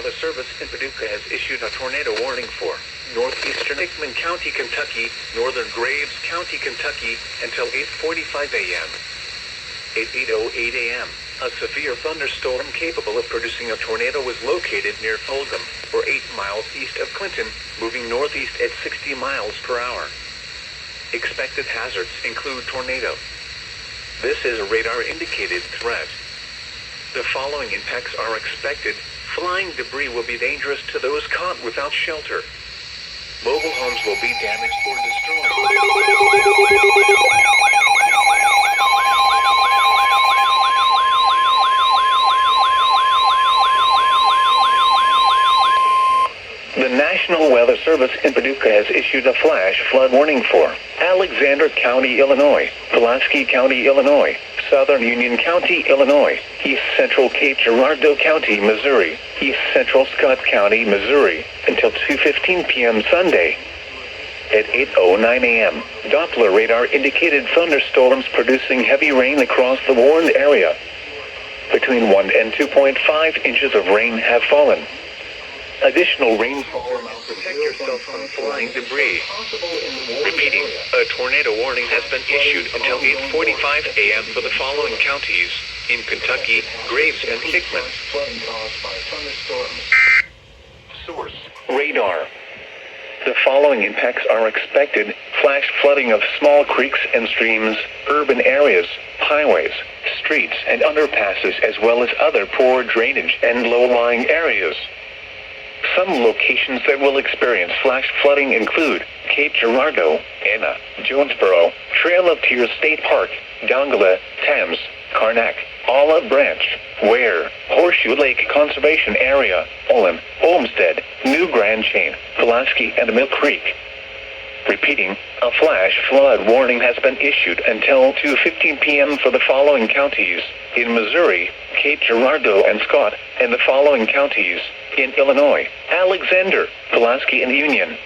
Weather Service in Paducah has issued a tornado warning for northeastern Hickman County, Kentucky, northern Graves County, Kentucky, until 8:45 a.m. At 8:08 a.m., a severe thunderstorm capable of producing a tornado was located near Fulgham, or 8 miles east of Clinton, moving northeast at 60 miles per hour. Expected hazards include tornado. This is a radar-indicated threat. The following impacts are expected. Flying debris will be dangerous to those caught without shelter. Mobile homes will be damaged or destroyed. The National Weather Service in Paducah has issued a flash flood warning for Alexander County, Illinois, Pulaski County, Illinois, Southern Union County, Illinois, East Central Cape Girardeau County, Missouri, East Central Scott County, Missouri, until 2:15 p.m. Sunday. At 8:09 a.m., Doppler radar indicated thunderstorms producing heavy rain across the warned area. Between 1 and 2.5 inches of rain have fallen. Additional rainfall amounts protect yourself from flying debris. Repeating, a tornado warning has been issued until 8:45 a.m. for the following counties in Kentucky, Graves and Hickman. Source: radar. The following impacts are expected: flash flooding of small creeks and streams, urban areas, highways, streets and underpasses, as well as other poor drainage and low-lying areas. Some locations that will experience flash flooding include Cape Girardeau, Anna, Jonesboro, Trail of Tears State Park, Dongola, Thames, Karnak, Olive Branch, Ware, Horseshoe Lake Conservation Area, Olin, Olmsted, New Grand Chain, Pulaski, and Mill Creek. Repeating, a flash flood warning has been issued until 2:15 p.m. for the following counties in Missouri, Cape Girardeau and Scott, and the following counties in Illinois, Alexander, Pulaski, and Union.